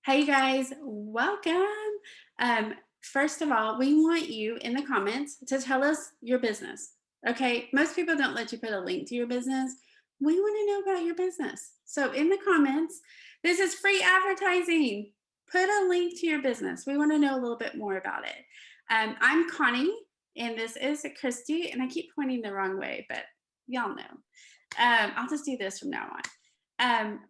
Hey guys, welcome. First of all, we want you in the comments to tell us your business. Okay, most people don't let you put a link to your business. We want to know about your business. So in the comments, this is free advertising. Put a link to your business. We want to know a little bit more about it. I'm Connie, and this is Christy, and I keep pointing the wrong way, but y'all know. I'll just do this from now on.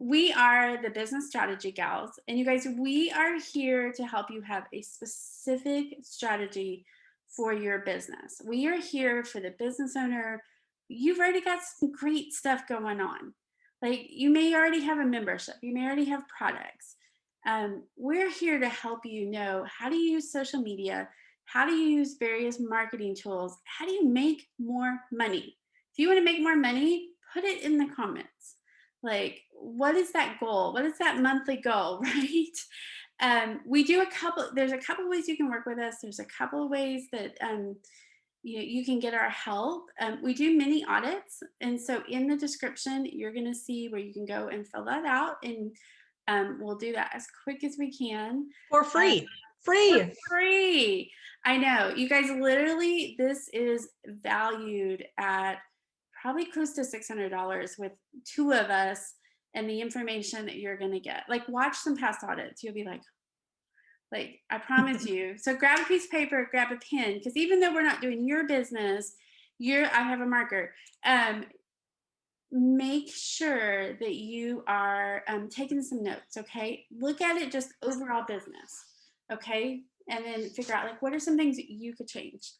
We are the business strategy gals, and you guys, we are here to help you have a specific strategy for your business. We are here for the business owner. You've already got some great stuff going on. Like you may already have a membership, you may already have products. We're here to help you know how to use social media, how to use various marketing tools, how do you make more money. If you want to make more money, put it in the comments. Like, what is that goal? What is that monthly goal, right? We do there's a couple ways you can work with us. There's a couple of ways that you can get our help. We do mini audits. And so in the description, you're going to see where you can go and fill that out. And we'll do that as quick as we can. For Um, free. for Free. free. I know. You guys, literally, this is valued at probably close to $600 with two of us and the information that you're going to get. Like, watch some past audits. You'll be like, I promise you. So grab a piece of paper, grab a pen, because even though we're not doing your business, I have a marker. Make sure that you are taking some notes, okay? Look at it just overall business, okay? And then figure out like what are some things that you could change.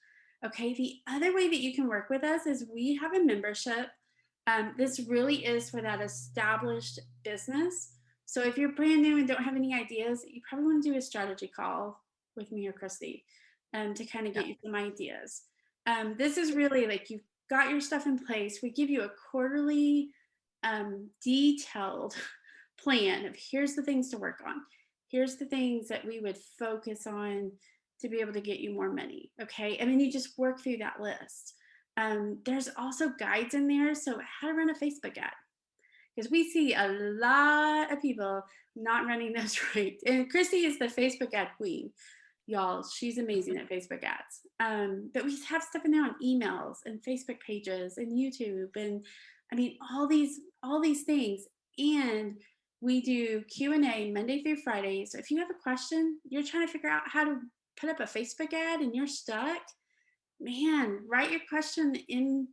Okay, the other way that you can work with us is we have a membership. This really is for that established business. So if you're brand new and don't have any ideas, you probably want to do a strategy call with me or Christy to kind of Yeah. get you some ideas. This is really like you've got your stuff in place. We give you a quarterly detailed plan of here's the things to work on. Here's the things that we would focus on to be able to get you more money. Okay. And then you just work through that list. There's also guides in there. So, how to run a Facebook ad. Because we see a lot of people not running those right. And Christy is the Facebook ad queen, y'all. She's amazing at Facebook ads. But we have stuff in there on emails and Facebook pages and YouTube and I mean all these things. And we do Q&A Monday through Friday. So if you have a question, you're trying to figure out how to put up a Facebook ad and you're stuck, man, write your question in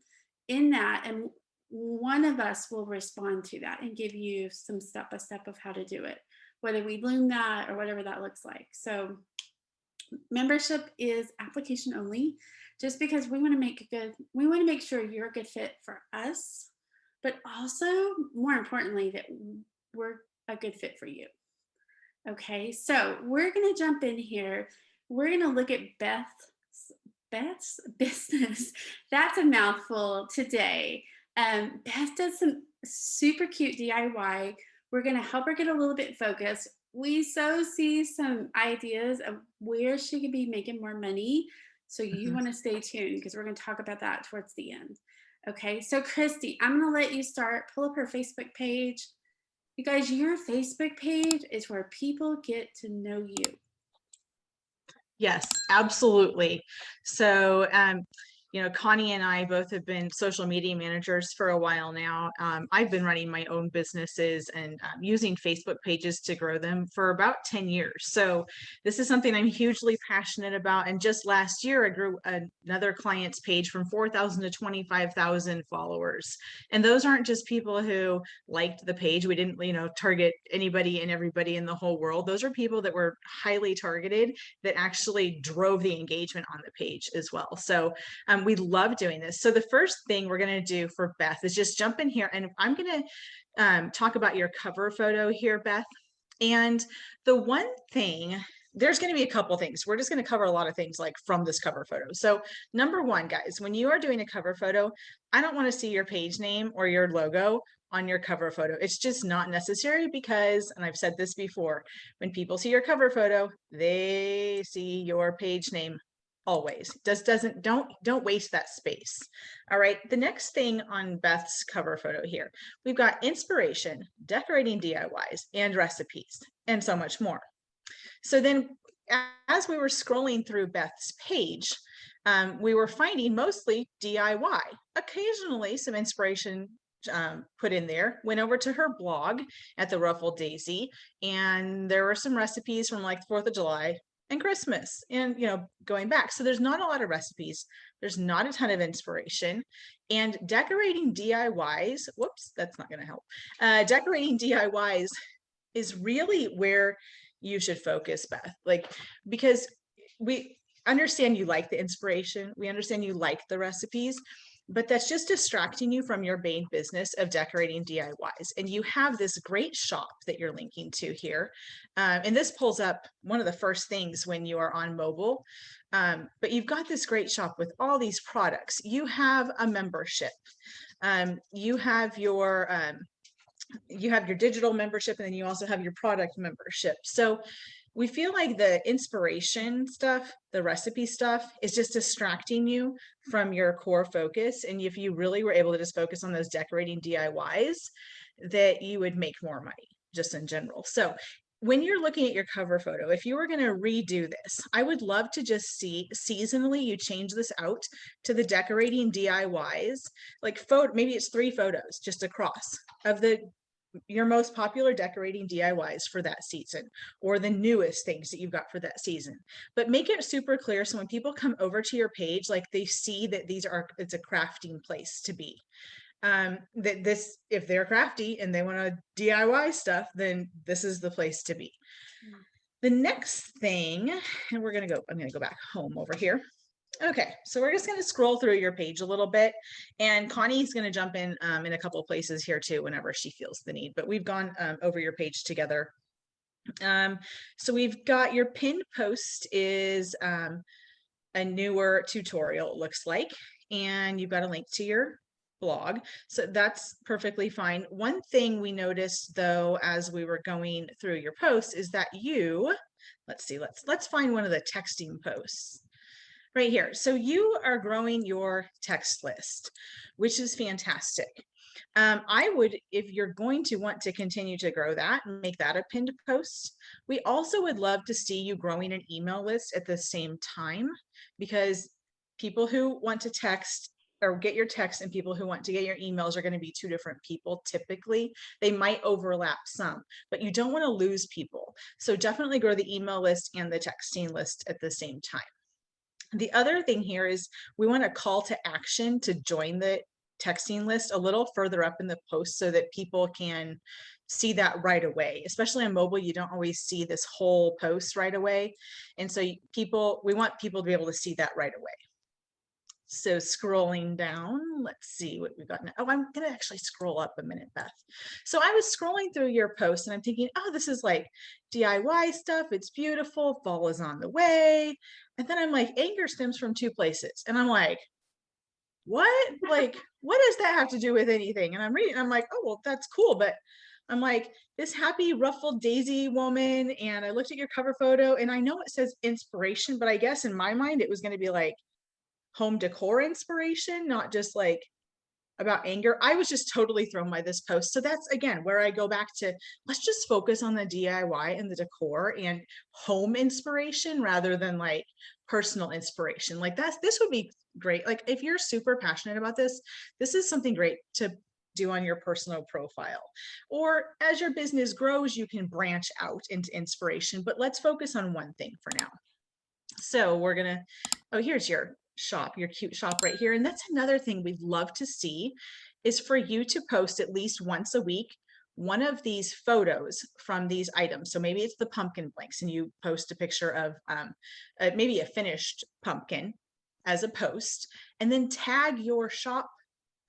that and one of us will respond to that and give you some step by step of how to do it, whether we loom that or whatever that looks like. So membership is application only just because we want to make sure you're a good fit for us, but also more importantly that we're a good fit for you. Okay, so we're going to jump in here. We're going to look at Beth's business. That's a mouthful today. Beth does some super cute DIY. We're going to help her get a little bit focused. We so see some ideas of where she could be making more money. So you want to stay tuned because we're going to talk about that towards the end. Okay, so Christy, I'm going to let you start. Pull up her Facebook page. You guys, your Facebook page is where people get to know you. Yes, absolutely. So, Connie and I both have been social media managers for a while now. I've been running my own businesses and using Facebook pages to grow them for about 10 years. So this is something I'm hugely passionate about. And just last year, I grew another client's page from 4,000 to 25,000 followers. And those aren't just people who liked the page. We didn't, target anybody and everybody in the whole world. Those are people that were highly targeted that actually drove the engagement on the page as well. So we love doing this. So the first thing we're going to do for Beth is just jump in here and I'm going to talk about your cover photo here, Beth. And the one thing, there's going to be a couple things. We're just going to cover a lot of things like from this cover photo. So number one, guys, when you are doing a cover photo, I don't want to see your page name or your logo on your cover photo. It's just not necessary because, and I've said this before, when people see your cover photo, they see your page name always. Don't waste that space. All right, the next thing on Beth's cover photo here, we've got inspiration, decorating DIYs, and recipes, and so much more. So then as we were scrolling through Beth's page, we were finding mostly DIY, occasionally some inspiration put in there. Went over to her blog at the Ruffled Daisy, and there were some recipes from like 4th of July and Christmas, and going back. So there's not a lot of recipes. There's not a ton of inspiration, and decorating DIYs. Whoops, that's not going to help. Decorating DIYs is really where you should focus, Beth. Like, because we understand you like the inspiration, we understand you like the recipes, but that's just distracting you from your main business of decorating DIYs. And you have this great shop that you're linking to here. And this pulls up one of the first things when you are on mobile. But you've got this great shop with all these products. You have a membership. You have your digital membership, and then you also have your product membership. So we feel like the inspiration stuff, the recipe stuff, is just distracting you from your core focus. And if you really were able to just focus on those decorating DIYs, that you would make more money just in general. So when you're looking at your cover photo, if you were going to redo this, I would love to just see seasonally you change this out to the decorating DIYs, like maybe it's 3 photos just across of your most popular decorating DIYs for that season, or the newest things that you've got for that season. But make it super clear so when people come over to your page, like they see that it's a crafting place to be. If they're crafty and they want to DIY stuff, then this is the place to be. The next thing, and I'm going to go back home over here. Okay, so we're just going to scroll through your page a little bit, and Connie's going to jump in a couple of places here too whenever she feels the need, but we've gone over your page together. So we've got your pinned post is a newer tutorial, it looks like, and you've got a link to your blog, so that's perfectly fine. One thing we noticed though as we were going through your posts is that let's find one of the texting posts right here. So you are growing your text list, which is fantastic. I would, if you're going to want to continue to grow that and make that a pinned post, we also would love to see you growing an email list at the same time, because people who want to text or get your text and people who want to get your emails are going to be 2 different people. Typically, they might overlap some, but you don't want to lose people. So definitely grow the email list and the texting list at the same time. The other thing here is we want a call to action to join the texting list a little further up in the post so that people can see that right away. Especially on mobile, you don't always see this whole post right away. And so we want people to be able to see that right away. So scrolling down, let's see what we've got now. Oh, I'm going to actually scroll up a minute, Beth. So I was scrolling through your post and I'm thinking, oh, this is like DIY stuff. It's beautiful. Fall is on the way. And then I'm like, anger stems from 2 places. And I'm like, what? Like, what does that have to do with anything? And I'm reading, I'm like, oh, well, that's cool. But I'm like, this happy ruffled daisy woman. And I looked at your cover photo and I know it says inspiration, but I guess in my mind, it was going to be like home decor inspiration, not just like about anger. I was just totally thrown by this post. So that's again where I go back to, let's just focus on the DIY and the decor and home inspiration rather than like personal inspiration. Like this would be great. Like if you're super passionate about this is something great to do on your personal profile. Or as your business grows, you can branch out into inspiration, but let's focus on one thing for now. So we're gonna, oh, here's your shop, your cute shop right here. And that's another thing we'd love to see is for you to post at least once a week one of these photos from these items. So maybe it's the pumpkin blanks and you post a picture of maybe a finished pumpkin as a post, and then tag your shop,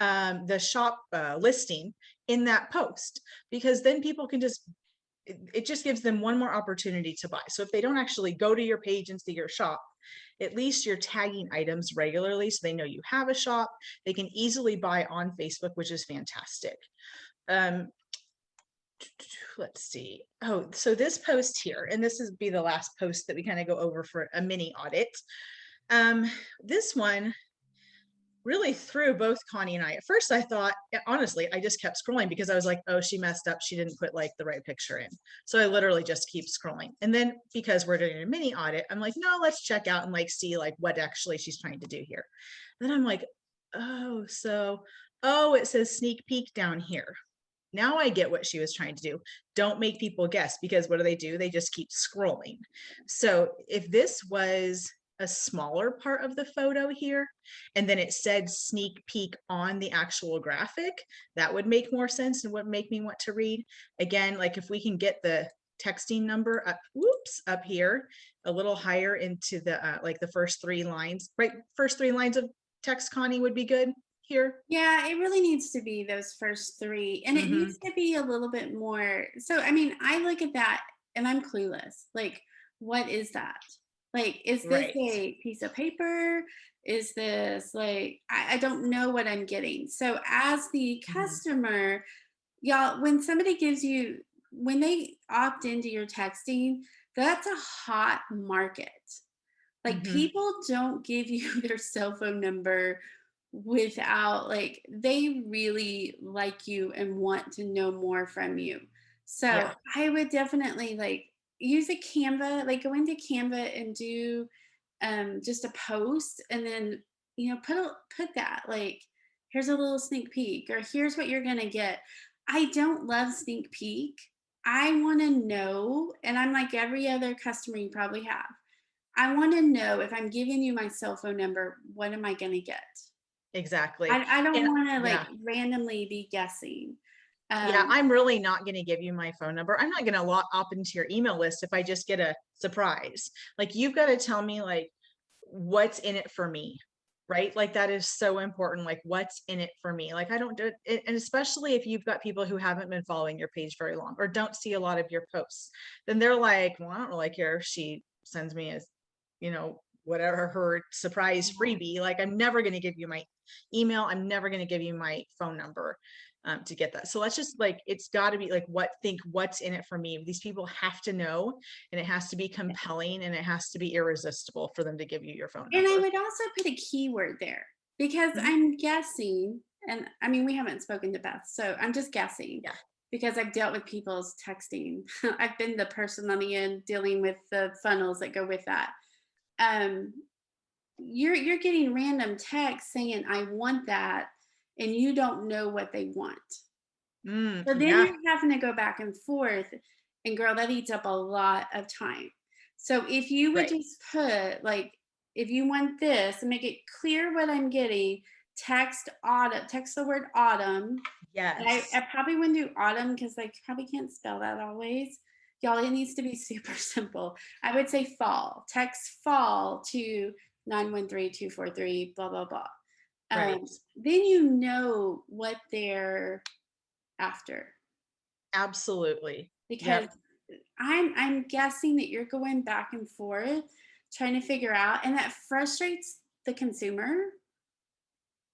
the shop listing in that post, because then people can just, it just gives them one more opportunity to buy. So if they don't actually go to your page and see your shop, at least you're tagging items regularly so they know you have a shop. They can easily buy on Facebook, which is fantastic. Let's see. Oh, so this post here, and this is be the last post that we kind of go over for a mini audit. This one, really threw both Connie and I. At first, I thought, honestly, I just kept scrolling because I was like, oh, she messed up. She didn't put like the right picture in. So I literally just keep scrolling. And then because we're doing a mini audit, I'm like, no, let's check out and like see like what actually she's trying to do here. Then I'm like, oh, oh, it says sneak peek down here. Now I get what she was trying to do. Don't make people guess, because what do? They just keep scrolling. So if this was a smaller part of the photo here, and then it said sneak peek on the actual graphic, that would make more sense and would make me want to read. Again, like if we can get the texting number up, whoops, up here, a little higher into the, like the first 3 lines, right? First 3 lines of text, Connie, would be good here. Yeah, it really needs to be those first 3, and it Mhm. needs to be a little bit more. So, I mean, I look at that and I'm clueless. Like, what is that? Like, is this Right. a piece of paper? Is this like, I don't know what I'm getting. So, as the Mhm. customer, y'all, when somebody gives you, when they opt into your texting, that's a hot market. Like, Mhm. people don't give you their cell phone number without, like, they really like you and want to know more from you. So, Yeah. I would definitely, like, use a Canva, like, go into Canva and do, just a post, and then, put that, like, "Here's a little sneak peek," or, "Here's what you're gonna get." I don't love sneak peek. I wanna know, and I'm like every other customer you probably have. I want to know, if I'm giving you my cell phone number, what am I going to get? Exactly. I don't And want to like yeah. randomly be guessing. Yeah, Um, I'm really not going to give you my phone number. I'm not going to log up into your email list if I just get a surprise. Like, you've got to tell me like what's in it for me, right? Like that is so important. Like, what's in it for me? Like, I don't do it, and especially if you've got people who haven't been following your page very long or don't see a lot of your posts, then they're like, well, I don't really care if she sends me a, whatever her surprise freebie. Like, I'm never going to give you my email. I'm never going to give you my phone number to get that. So let's just like, it's got to be like, what's in it for me? These people have to know, and it has to be compelling, and it has to be irresistible for them to give you your phone and I number. would also put a keyword there, because Mhm. I'm guessing, and I mean, we haven't spoken to Beth, so I'm just guessing Yeah. because I've dealt with people's texting. I've been the person on the end dealing with the funnels that go with that. Um, you're getting random texts saying, "I want that," and you don't know what they want. So then Yeah. you're having to go back and forth, and girl, that eats up a lot of time. So if you would Right. just put, like, if you want this and make it clear what I'm getting, text autumn, text the word autumn. And I Yes. probably wouldn't do autumn because I probably can't spell that always. Y'all, it needs to be super simple. I would say fall. Text fall to 913243, blah, blah, blah. Right. Then you know what they're after, Absolutely. because Yep. I'm guessing that you're going back and forth trying to figure out, and that frustrates the consumer.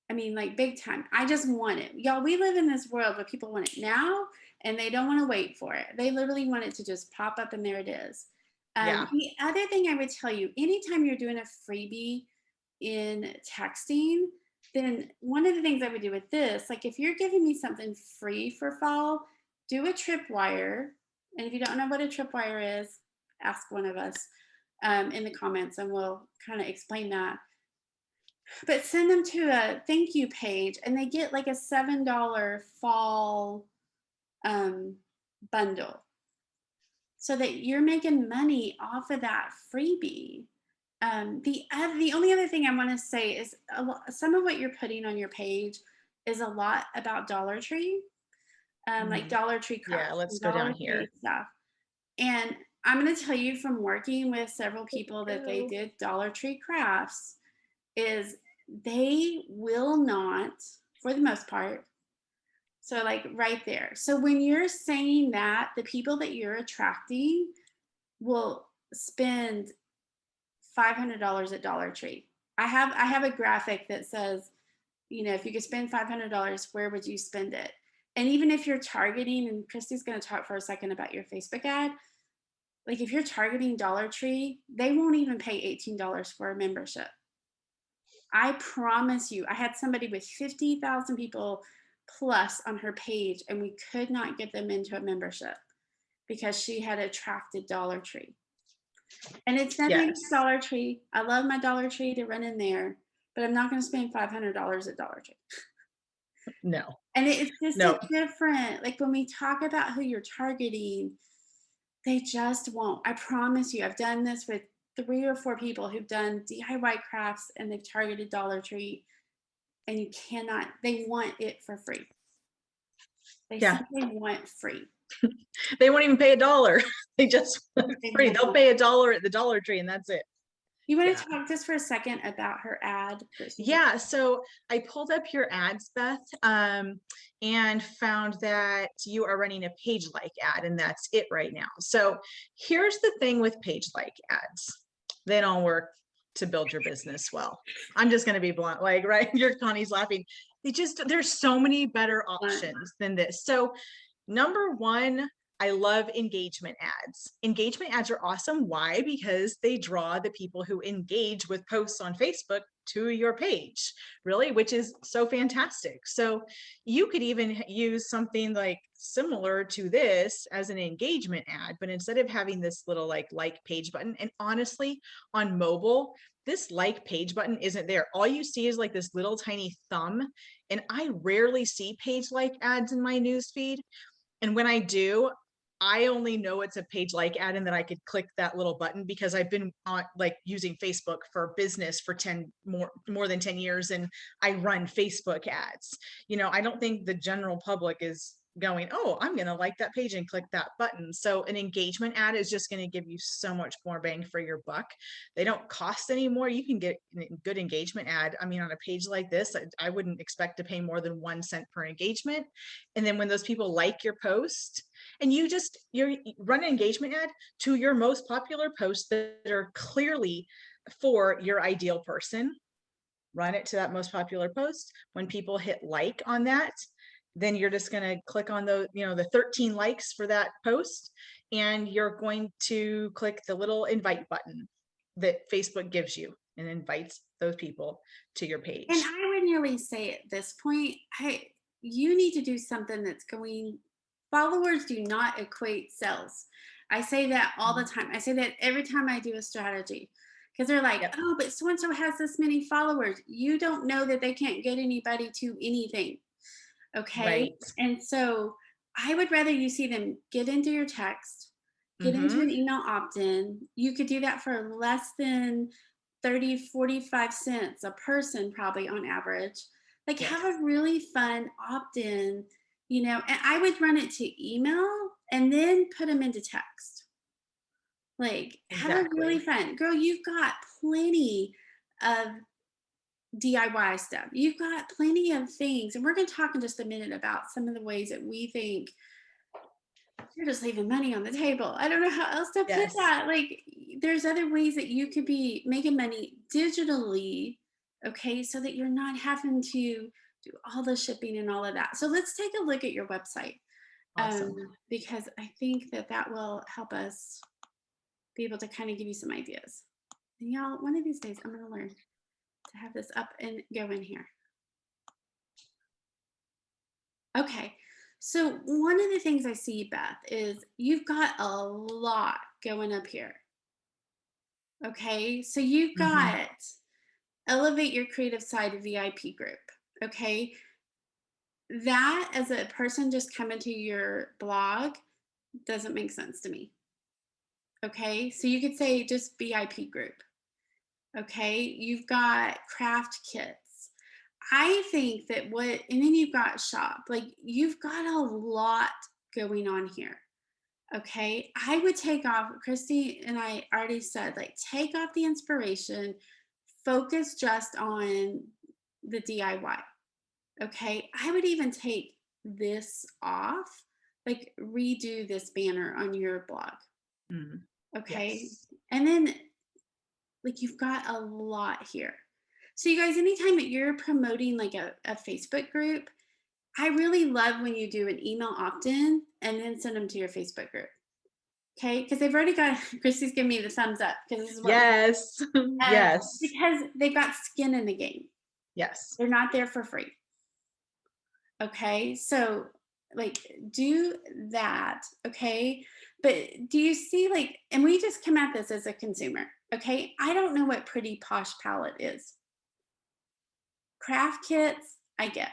I mean, like, big time. I just want it. Y'all, we live in this world where people want it now and they don't want to wait for it. They literally want it to just pop up and there it is. Yeah. The other thing I would tell you, anytime you're doing a freebie in texting, then one of the things I would do with this, like, if you're giving me something free for fall, do a tripwire. And if you don't know what a tripwire is, ask one of us in the comments and we'll kind of explain that. But send them to a thank you page and they get like a $7 fall um, bundle, so that you're making money off of that freebie. The only other thing I want to say is some of what you're putting on your page is a lot about Dollar Tree, like Mhm. Dollar Tree Yeah. crafts Let's and go down Dollar Tree here. stuff. And I'm going to tell you from working with several Here we people that they go. did Dollar Tree crafts, is they will not, for the most part. So, like, right there. So when you're saying that, the people that you're attracting will spend $500 at Dollar Tree. I have a graphic that says, if you could spend $500, where would you spend it? And even if you're targeting, and Christy's going to talk for a second about your Facebook ad, like, if you're targeting Dollar Tree, they won't even pay $18 for a membership. I promise you, I had somebody with 50,000 people plus on her page, and we could not get them into a membership because she had attracted Dollar Tree. And it's nothing against Yes. Dollar Tree. I love my Dollar Tree to run in there, but I'm not going to spend $500 at Dollar Tree. No, And it's just a no. different, like when we talk about who you're targeting, they just won't. I promise you, I've done this with 3 or 4 people who've done DIY crafts and they've targeted Dollar Tree, and you cannot, they want it for free. They Yeah. simply want free. They won't even pay $1. They just want They free. They'll won't. pay $1 at the Dollar Tree and that's it. You want Yeah. to talk just for a second about her ad that she did? Yeah, so I pulled up your ads, Beth, and found that you are running a page like ad, and that's it right now. So here's the thing with page like ads. They don't work to build your business well. I'm just gonna be blunt, like, right? Your Connie's laughing. There's so many better options than this. So number one, I love engagement ads. Engagement ads are awesome. Why? Because they draw the people who engage with posts on Facebook to your page, really, which is so fantastic. So you could even use something like similar to this as an engagement ad, but instead of having this little like page button, and honestly, on mobile, this like page button isn't there. All you see is like this little tiny thumb, and I rarely see page like ads in my news feed. And when I do, I only know it's a page like ad and that I could click that little button because I've been on like using Facebook for business for 10 more than 10 years, and I run Facebook ads. I don't think the general public is going, oh, I'm going to like that page and click that button. So an engagement ad is just going to give you so much more bang for your buck. They don't cost any more. You can get a good engagement ad. I mean, on a page like this, I wouldn't expect to pay more than 1 cent per engagement. And then when those people like your post, and you run an engagement ad to your most popular posts that are clearly for your ideal person, run it to that most popular post. When people hit like on that, then you're just going to click on the 13 likes for that post, and you're going to click the little invite button that Facebook gives you and invites those people to your And page. I would nearly say at this point, you need to do something that's going, followers do not equate sales. I say that all the time. I say that every time I do a strategy because they're like, Yep. oh, but so and so has this many followers. You don't know that they can't get anybody to anything. Okay. Right. And so I would rather you see them get into your text, get into an Mm-hmm. email opt in. You could do that for less than 30, 45 cents a person, probably on average. Like, have Yes. a really fun opt in, and I would run it to email and then put them into text. Like, have a really Exactly. fun, girl. You've got plenty of DIY stuff. You've got plenty of things. And we're going to talk in just a minute about some of the ways that we think you're just leaving money on the table. I don't know how else to put Yes. that. Like, there's other ways that you could be making money digitally, okay, so that you're not having to do all the shipping and all of that. So let's take a look at your website, Awesome. because I think that that will help us be able to kind of give you some ideas. And y'all, one of these days, I'm going to learn to have this up and go in here. Okay. So one of the things I see, Beth, is you've got a lot going up here. Okay. So you've Mm-hmm. got elevate your creative side VIP group. Okay. That as a person just coming to your blog doesn't make sense to me. Okay. So you could say just VIP group. Okay. You've got craft kits. I think that and then you've got shop, like you've got a lot going on here. Okay. I would take off, Christy and I already said, like, take off the inspiration, focus just on the DIY. Okay. I would even take this off, like, redo this banner on your blog. Mm. Okay. Yes. And then, like, you've got a lot here. So, you guys, anytime that you're promoting like a Facebook group, I really love when you do an email opt in and then send them to your Facebook group. Okay, because they've already got Christy's giving me the thumbs up because this is what Yes. Yes. because they've got skin in the game. Yes. They're not there for free. Okay, so like do that. Okay, but do you see like, and we just come at this as a consumer. Okay, I don't know what pretty posh palette is. Craft kits, I get.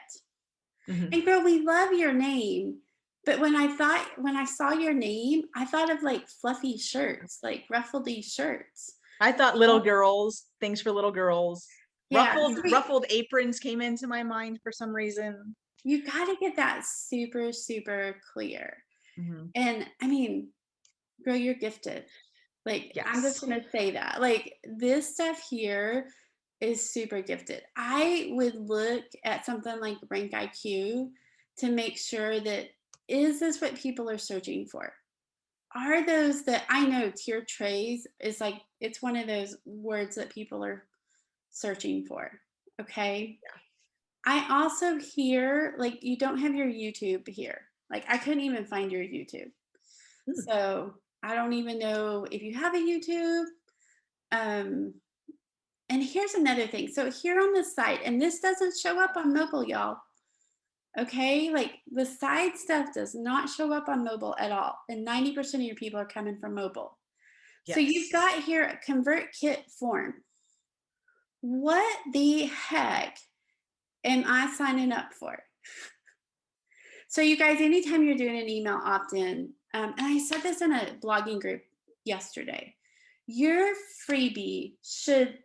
Mhm. And girl, we love your name. But when I saw your name, I thought of like fluffy shirts, like ruffledy shirts. I thought little girls, things for little girls. Yeah, so Ruffled aprons came into my mind for some reason. you got to get that super, super clear. Mhm. And I mean, girl, you're gifted. Like, I'm just Yes. gonna say that. Like, this stuff here is super gifted. I would look at something like Rank IQ to make sure that is this what people are searching for? Are those that I know tier trays is like it's one of those words that people are searching for. Okay. I also hear like you don't have your YouTube here. Like I couldn't even find your YouTube. Mm. So I don't even know if you have a YouTube. Um, and here's another thing. So here on the site, and this doesn't show up on mobile, y'all. Okay, like the side stuff does not show up on mobile at all. And 90% of your people are coming from mobile. So you've Yes. got here a convert kit form. What the heck am I signing up for? So you guys, anytime you're doing an email opt-in, and I said this in a blogging group yesterday, your freebie should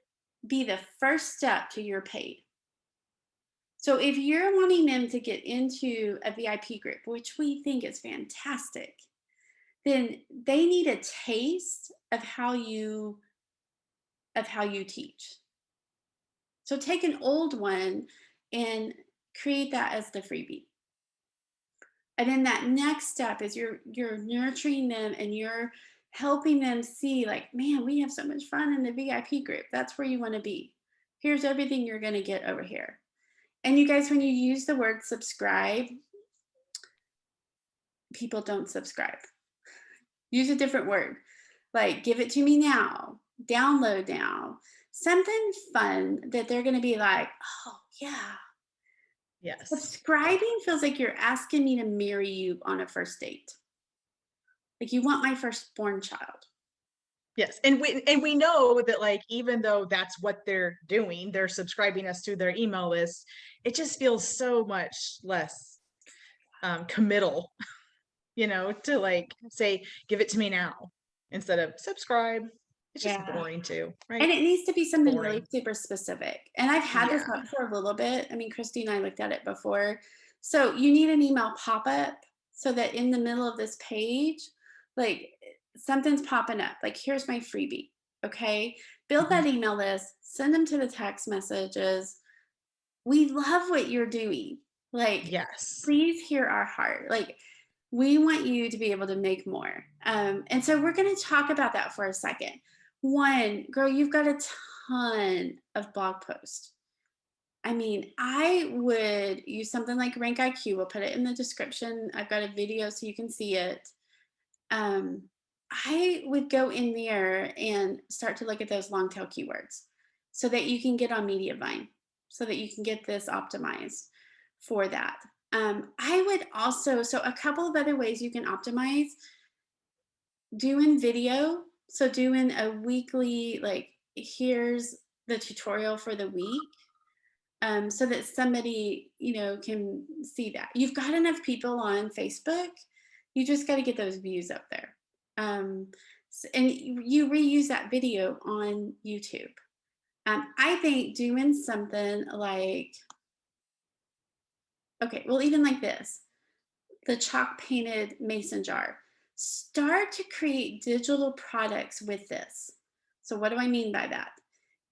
be the first step to your paid. So if you're wanting them to get into a VIP group, which we think is fantastic, then they need a taste of how you teach. So take an old one and create that as the freebie. And then that next step is you're nurturing them and you're helping them see like, man, we have so much fun in the VIP group. That's where you want to be. Here's everything you're going to get over here. And you guys, when you use the word subscribe, people don't subscribe. Use a different word. Like give it to me now, download now, something fun that they're going to be like, oh, yeah. Yes. Subscribing feels like you're asking me to marry you on a first date. Like you want my firstborn child. Yes. And we know that like even though that's what they're doing, they're subscribing us to their email list, it just feels so much less committal, to like say, give it to me now instead of subscribe. It's just Yeah. boring too, right? And it needs to be something really Boring. super specific. And I've had this Yeah. up for a little bit. I mean, Christy and I looked at it before. So you need an email pop up so that in the middle of this page, like something's popping up. Like, here's my freebie. Okay. Build Mhm. that email list, send them to the text messages. We love what you're doing. Like, Yes. please hear our heart. Like, we want you to be able to make more. And so we're going to talk about that for a second. One, girl, you've got a ton of blog posts. I mean, I would use something like Rank IQ. We'll put it in the description. I've got a video so you can see it. Um, I would go in there and start to look at those long tail keywords so that you can get on Mediavine, so that you can get this optimized for that. I would also, so a couple of other ways you can optimize doing video. So doing a weekly, like, here's the tutorial for the week. So that somebody, can see that. You've got enough people on Facebook. You just got to get those views up there. And you reuse that video on YouTube. I think doing something like, okay, well, even like this, the chalk painted mason jar. Start to create digital products with this. So what do I mean by that?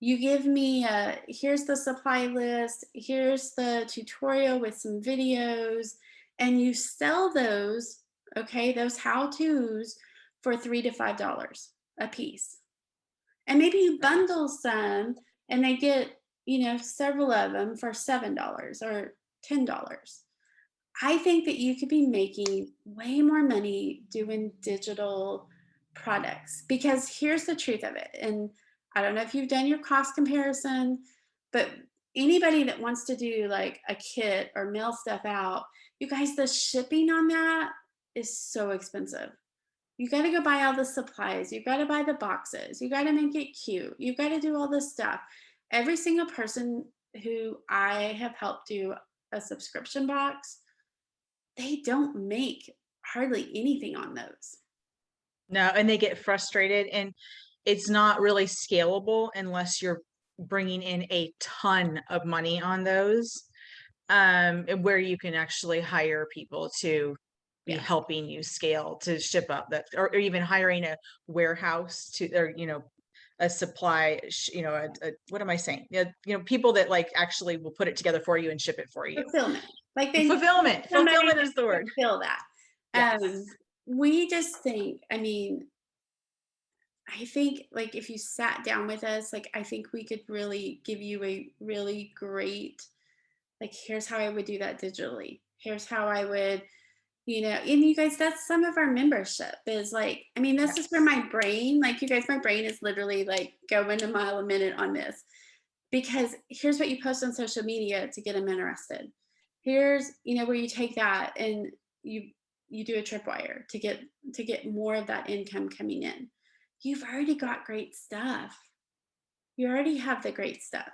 You give me here's the supply list, here's the tutorial with some videos, and you sell those, okay, those how-tos for $3 to $5 a piece. And maybe you bundle some and they get, several of them for $7 or $10. I think that you could be making way more money doing digital products, because here's the truth of it. And I don't know if you've done your cost comparison, but anybody that wants to do like a kit or mail stuff out, you guys, the shipping on that is so expensive. You got to go buy all the supplies. You got to buy the boxes. You got to make it cute. You got to do all this stuff. Every single person who I have helped do a subscription box, they don't make hardly anything on those. No, and they get frustrated, and it's not really scalable unless you're bringing in a ton of money on those, and where you can actually hire people to be Yeah. helping you scale to ship up that, or even hiring a warehouse to, or, a supply, what am I saying? Yeah, people that like actually will put it together for you and ship it for you. Fulfillment. Like they need Fulfillment. somebody Fulfillment to is the word. fulfill that. Yes. We just think, I mean, I think like if you sat down with us, like I think we could really give you a really great, like, here's how I would do that digitally. Here's how I would, and you guys, that's some of our membership is like, I mean, this is where Yes. my brain, like you guys, my brain is literally like going a mile a minute on this, because here's what you post on social media to get them interested. Here's, where you take that and you you do a tripwire to get more of that income coming in. You've already got great stuff. You already have the great stuff,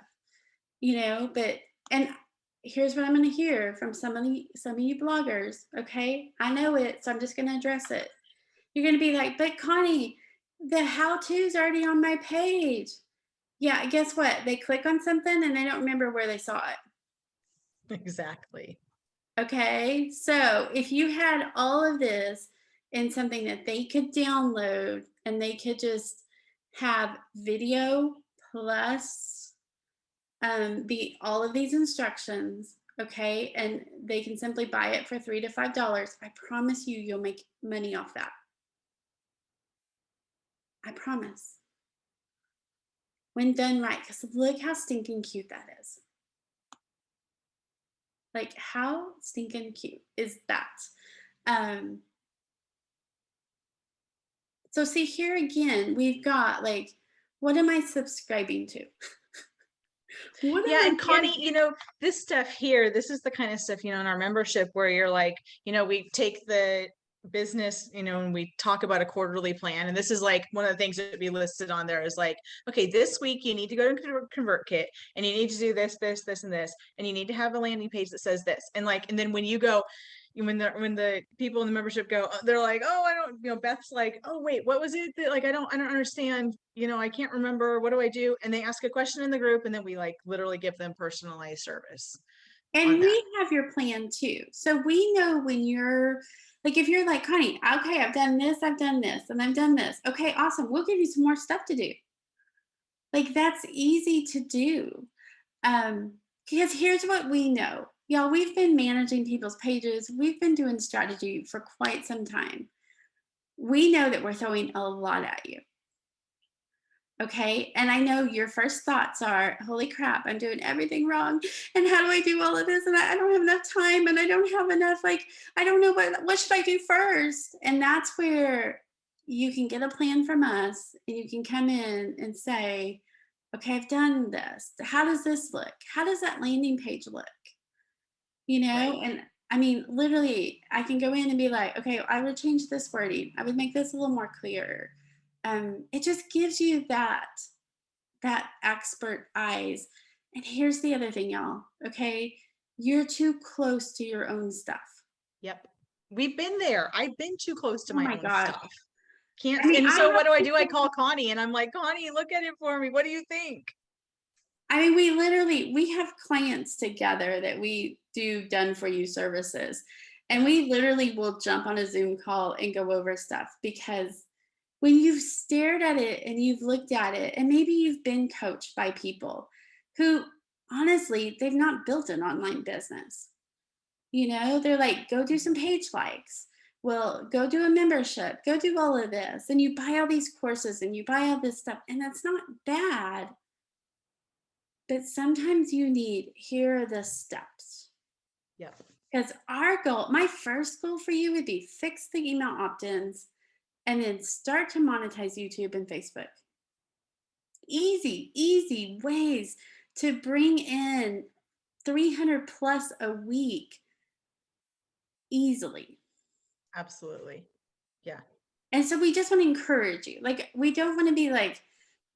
but and here's what I'm going to hear from some of you bloggers, okay? I know it, so I'm just going to address it. You're going to be like, "But Connie, the how-to's already on my page." Yeah, guess what? They click on something and they don't remember where they saw it. Exactly. Okay? So, if you had all of this in something that they could download and they could just have video plus the all of these instructions, okay, and they can simply buy it for $3 to $5. I promise you, you'll make money off that. I promise. When done right, because look how stinking cute that is. Like, how stinking cute is that? Um, so see here again, we've got like, what am I subscribing to? What am Yeah, I and Connie, getting? this stuff here, this is the kind of stuff, in our membership where you're like, we take the business, and we talk about a quarterly plan. And this is like one of the things that we listed on there is like, okay, this week you need to go to ConvertKit and you need to do this, and this, and you need to have a landing page that says this. And like, and then when you go, when the people in the membership go, they're like, oh, I don't, Beth's like, oh wait, what was it that, like, I don't understand, I can't remember, what do I do? And they ask a question in the group, and then we like literally give them personalized service on And that. we have your plan too. So we know when you're like, if you're like, Connie, okay, I've done this, and I've done this. Okay, awesome. We'll give you some more stuff to do. Like, that's easy to do. Um, because here's what we know. Y'all, we've been managing people's pages. We've been doing strategy for quite some time. We know that we're throwing a lot at you. Okay. And I know your first thoughts are, holy crap, I'm doing everything wrong. And how do I do all of this? And I don't have enough time and I don't have enough, like, I don't know what should I do first? And that's where you can get a plan from us and you can come in and say, okay, I've done this. How does this look? How does that landing page look? Right. And I mean, literally, I can go in and be like, okay, I would change this wording. I would make this a little more clear. It just gives you that expert eyes. And here's the other thing, y'all. Okay, you're too close to your own stuff. Yep. We've been there. I've been too close to Oh my my own gosh. stuff. Can't, I mean, and I so have what do I do? I people. call Connie and I'm like, Connie, look at it for me. What do you think? I mean, we have clients together that we do done for you services. And we literally will jump on a Zoom call and go over stuff, because when you've stared at it and you've looked at it, and maybe you've been coached by people who honestly, they've not built an online business. They're like, go do some page likes. Well, go do a membership, go do all of this. And you buy all these courses and you buy all this stuff. And that's not bad. But sometimes you need, here are the steps. Yep. Because our goal, my first goal for you would be fix the email opt ins and then start to monetize YouTube and Facebook. Easy, easy ways to bring in 300 plus a week easily. Absolutely. Yeah. And so we just want to encourage you. Like, we don't want to be like,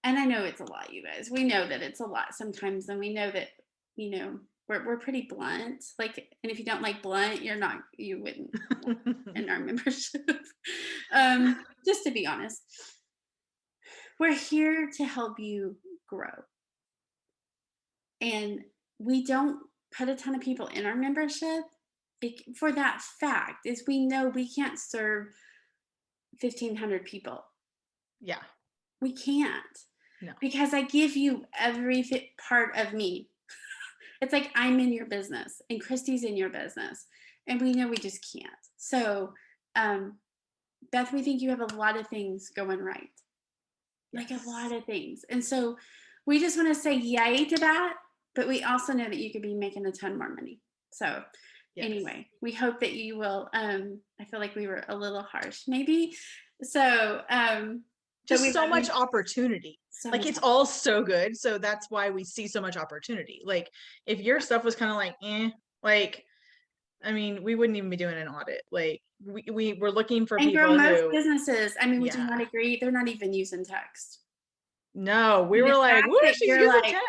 and I know it's a lot, you guys. We know that it's a lot sometimes, and we know that, we're pretty blunt. Like, and if you don't like blunt, you wouldn't in our membership. Just to be honest, we're here to help you grow. And we don't put a ton of people in our membership for that fact is we know we can't serve 1,500 people. Yeah. We can't, No. because I give you every part of me. It's like I'm in your business and Christy's in your business, and we know we just can't. So, Beth, we think you have a lot of things going right, like a lot Yes. of things. And so we just want to say yay to that, but we also know that you could be making a ton more money. So Yes. anyway, we hope that you will, I feel like we were a little harsh maybe. So, but we Just so love you much opportunity. so Like much. it's all so good. So that's why we see so much opportunity. Like if your stuff was kind of like, like, I mean, we wouldn't even be doing an audit. Like we were looking for And girl, people most who, businesses, I mean, would you yeah, not agree? They're not even using text. no, we The were like, fact woo, that she's you're using like, text.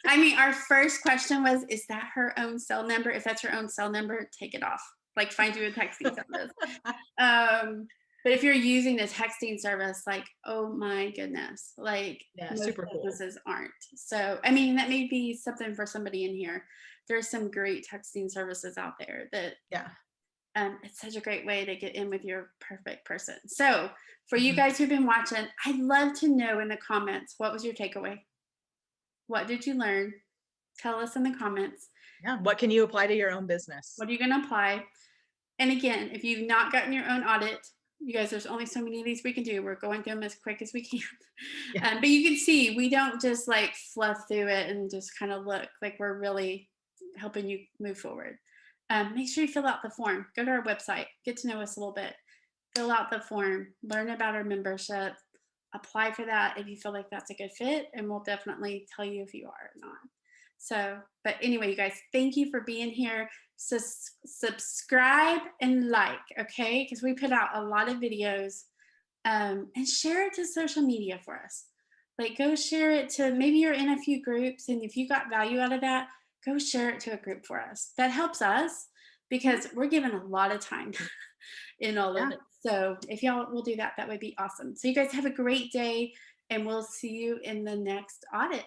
I mean, our first question was, is that her own cell number? If that's her own cell number, take it off. Like, find you a texting service. Um, but if you're using a texting service, like, oh my goodness, like Yeah, most super cool. businesses aren't. So, I mean, that may be something for somebody in here. There's some great texting services out there that Yeah. it's such a great way to get in with your perfect person. So, for you Mhm. guys who've been watching, I'd love to know in the comments, what was your takeaway? What did you learn? Tell us in the comments. Yeah. What can you apply to your own business? What are you going to apply? And again, if you've not gotten your own audit, you guys, there's only so many of these we can do. We're going through them as quick as we can. Yeah. But you can see we don't just like fluff through it and just kind of look like we're really helping you move forward. Make sure you fill out the form. Go to our website, get to know us a little bit, fill out the form, learn about our membership, apply for that if you feel like that's a good fit, and we'll definitely tell you if you are or not. So, but anyway, you guys, thank you for being here. Subscribe and like, okay? Because we put out a lot of videos, and share it to social media for us. Like, go share it to, maybe you're in a few groups, and if you got value out of that, go share it to a group for us. That helps us because we're given a lot of time in all of Yeah. it. So if y'all will do that, that would be awesome. So you guys have a great day, and we'll see you in the next audit.